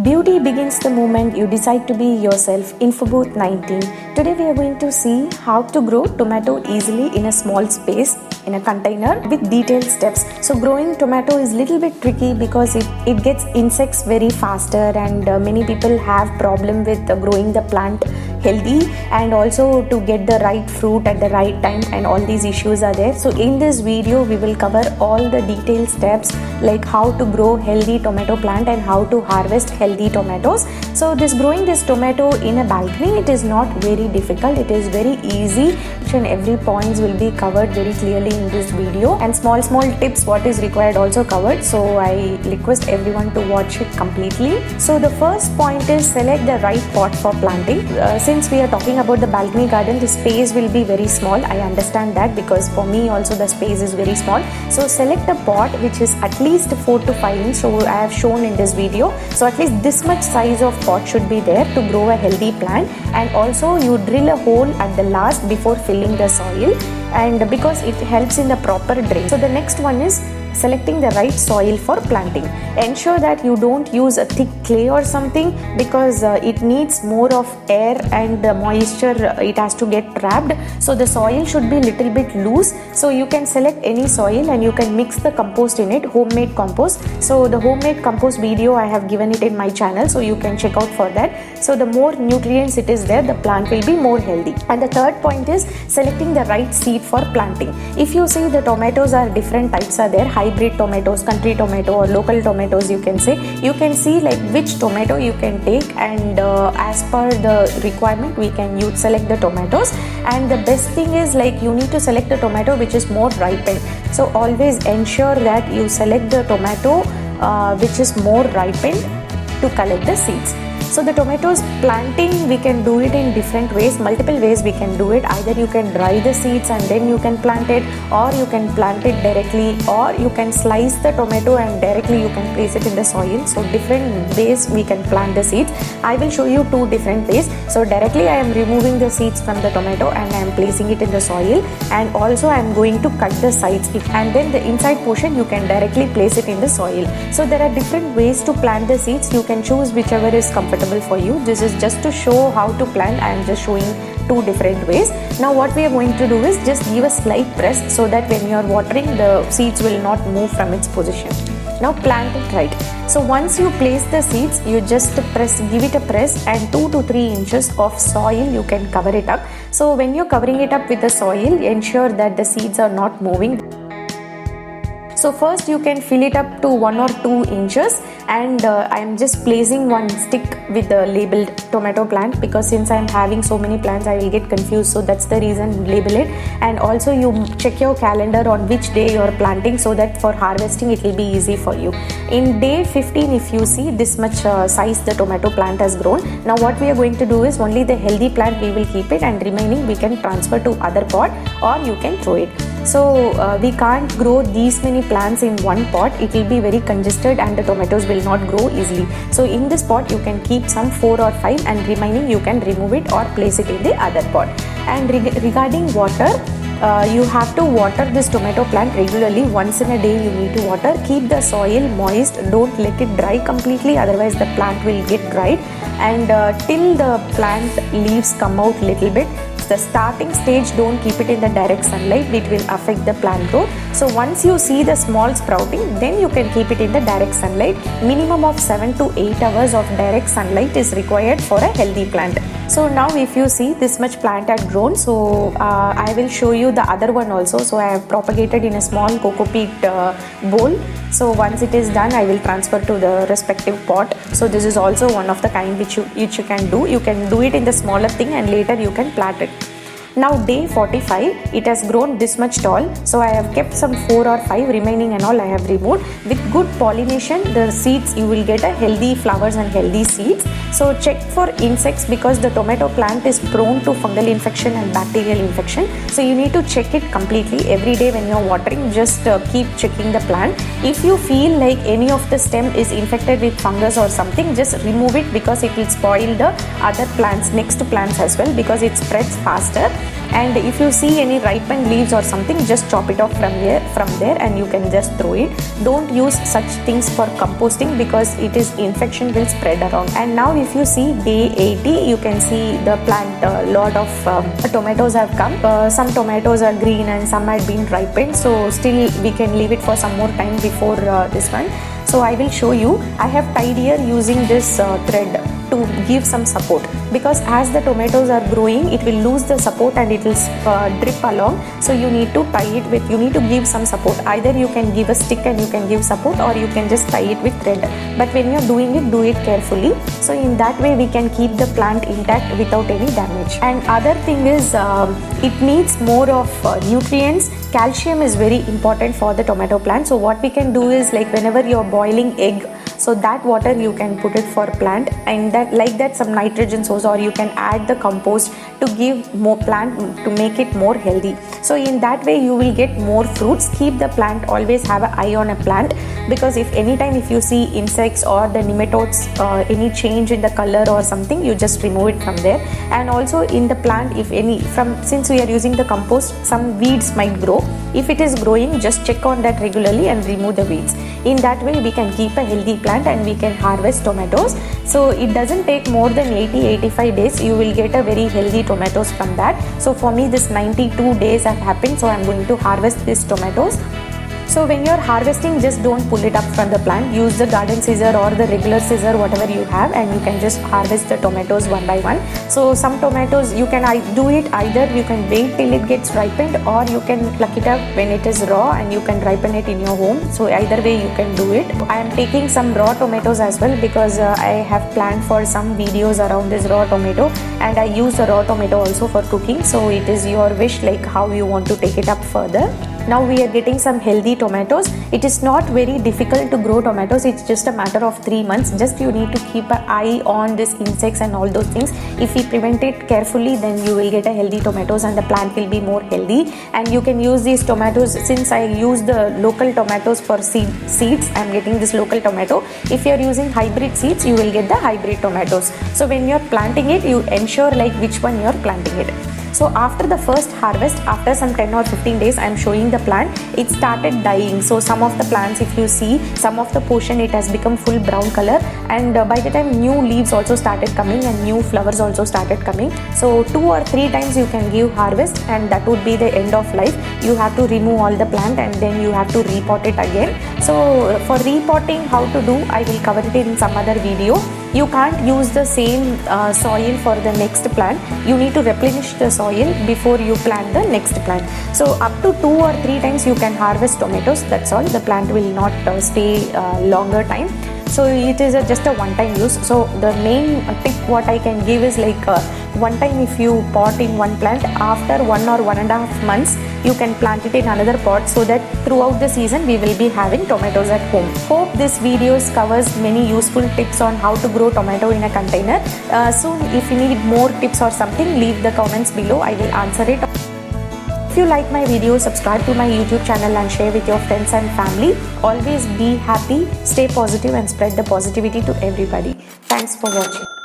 Beauty begins the moment you decide to be yourself. Info Booth 19. Today we are going to see how to grow tomato easily in a small space in a container with detailed steps. So growing tomato is little bit tricky because it gets insects very faster, and many people have problem with growing the plant healthy and also to get the right fruit at the right time, and all these issues are there. So in this video we will cover all the detailed steps like how to grow healthy tomato plant and how to harvest healthy tomatoes. So growing this tomato in a balcony, it is not very difficult, it is very easy, and every points will be covered very clearly in this video, and small tips what is required also covered. So I request everyone to watch it completely. So the first point is select the right pot for planting. Since we are talking about the balcony garden, the space will be very small. I understand that because for me also the space is very small. So select a pot which is at least 4 to 5 inch. So I have shown in this video. So at least this much size of pot should be there to grow a healthy plant. And also you drill a hole at the last before filling the soil, and because it helps in the proper drain. So the next one is selecting the right soil for planting. Ensure that you don't use a thick clay or something because it needs more of air and moisture, it has to get trapped. So the soil should be little bit loose. So you can select any soil and you can mix the compost in it, homemade compost. So the homemade compost video I have given it in my channel, so you can check out for that. So the more nutrients it is there, the plant will be more healthy. And the third point is selecting the right seed for planting. If you see, the tomatoes are different types are there, hybrid tomatoes, country tomato, or local tomatoes, you can say. You can see like which tomato you can take, and as per the requirement we can select the tomatoes. And the best thing is like you need to select a tomato which is more ripened. So always ensure that you select the tomato which is more ripened to collect the seeds. So the tomatoes planting, we can do it in different ways, multiple ways we can do it. Either you can dry the seeds and then you can plant it, or you can plant it directly, or you can slice the tomato and directly you can place it in the soil. So different ways we can plant the seeds. I will show you two different ways. So directly I am removing the seeds from the tomato and I am placing it in the soil, and also I am going to cut the sides, and then the inside portion you can directly place it in the soil. So there are different ways to plant the seeds. You can choose whichever is comfortable for you. This is just to show how to plant. I am just showing two different ways. Now what we are going to do is just give a slight press so that when you are watering, the seeds will not move from its position. Now plant it right. So once you place the seeds, you just give it a press, and 2 to 3 inches of soil you can cover it up. So when you're covering it up with the soil, ensure that the seeds are not moving. So first you can fill it up to 1 or 2 inches, and I am just placing one stick with the labeled tomato plant, because since I am having so many plants I will get confused, so that's the reason label it. And also you check your calendar on which day you are planting, so that for harvesting it will be easy for you. In day 15, if you see, this much size the tomato plant has grown. Now what we are going to do is only the healthy plant we will keep it, and remaining we can transfer to other pot, or you can throw it. So we can't grow these many plants in one pot, it will be very congested and the tomatoes will not grow easily. So in this pot you can keep some 4 or 5, and remaining you can remove it or place it in the other pot. And regarding water, you have to water this tomato plant regularly. Once in a day you need to water. Keep the soil moist, don't let it dry completely, otherwise the plant will get dried. And till the plant leaves come out little bit, the starting stage, don't keep it in the direct sunlight, it will affect the plant growth. So once you see the small sprouting, then you can keep it in the direct sunlight. Minimum of 7 to 8 hours of direct sunlight is required for a healthy plant. So now if you see, this much plant had grown, so I will show you the other one also. So I have propagated in a small coco peat bowl. So once it is done, I will transfer to the respective pot. So this is also one of the kind which you can do. You can do it in the smaller thing, and later you can plant it. Now day 45, it has grown this much tall. So I have kept some 4 or 5, remaining and all I have removed. With good pollination, the seeds, you will get a healthy flowers and healthy seeds. So check for insects, because the tomato plant is prone to fungal infection and bacterial infection. So you need to check it completely every day when you are watering. Just keep checking the plant. If you feel like any of the stem is infected with fungus or something, just remove it, because it will spoil the other plants, next plants as well, because it spreads faster. and if you see any ripened leaves or something, just chop it off from there and you can just throw it. Don't use such things for composting because infection will spread around. And now if you see day 80, you can see the plant, lot of tomatoes have come. Some tomatoes are green and some had been ripened, so still we can leave it for some more time before this one. So I will show you. I have tied here using this thread to give some support, because as the tomatoes are growing it will lose the support and it will drip along. So you need to tie it with, you need to give some support. Either you can give a stick and you can give support, or you can just tie it with thread. But when you're doing it, do it carefully. So in that way we can keep the plant intact without any damage. And other thing is it needs more of nutrients. Calcium is very important for the tomato plant. So what we can do is, like whenever you're boiling egg, so that water you can put it for plant, and that like that some nitrogen source, or you can add the compost to give more plant, to make it more healthy. So in that way you will get more fruits. Keep the plant, always have an eye on a plant, because if anytime if you see insects or the nematodes, any change in the color or something, you just remove it from there. And also in the plant, if any since we are using the compost, some weeds might grow. If it is growing, just check on that regularly and remove the weeds. In that way we can keep a healthy plant and we can harvest tomatoes. So it doesn't take more than 80-85 days, you will get a very healthy tomatoes from that. So for me this 92 days have happened, so I'm going to harvest these tomatoes. So when you're harvesting, just don't pull it up from the plant. Use the garden scissor or the regular scissor, whatever you have, and you can just harvest the tomatoes one by one. So some tomatoes you can do it, either you can wait till it gets ripened, or you can pluck it up when it is raw and you can ripen it in your home. So either way you can do it. I am taking some raw tomatoes as well, because I have planned for some videos around this raw tomato, and I use the raw tomato also for cooking. So it is your wish, like how you want to take it up further. Now we are getting some healthy tomatoes. It is not very difficult to grow tomatoes. It's just a matter of 3 months. Just you need to keep an eye on these insects and all those things. If we prevent it carefully, then you will get a healthy tomatoes and the plant will be more healthy. And you can use these tomatoes. Since I use the local tomatoes for seeds, I'm getting this local tomato. If you're using hybrid seeds, you will get the hybrid tomatoes. So when you're planting it, you ensure like which one you're planting it. So after the first harvest, after some 10 or 15 days, I am showing the plant, it started dying. So some of the plants, if you see, some of the portion it has become full brown color, and by the time new leaves also started coming and new flowers also started coming. So 2 or 3 times you can give harvest, and that would be the end of life. You have to remove all the plant and then you have to repot it again. So for repotting, how to do, I will cover it in some other video. You can't use the same soil for the next plant. You need to replenish the soil before you plant the next plant. So up to 2 or 3 times you can harvest tomatoes. That's all. The plant will not stay longer time. So it is just a one-time use. So the main tip what I can give is like one time if you pot in one plant, after 1 or 1.5 months you can plant it in another pot, so that throughout the season we will be having tomatoes at home. Hope this video covers many useful tips on how to grow tomato in a container. Soon if you need more tips or something, leave the comments below. I will answer it. If you like my video, subscribe to my YouTube channel and share with your friends and family. Always be happy, stay positive and spread the positivity to everybody. Thanks for watching.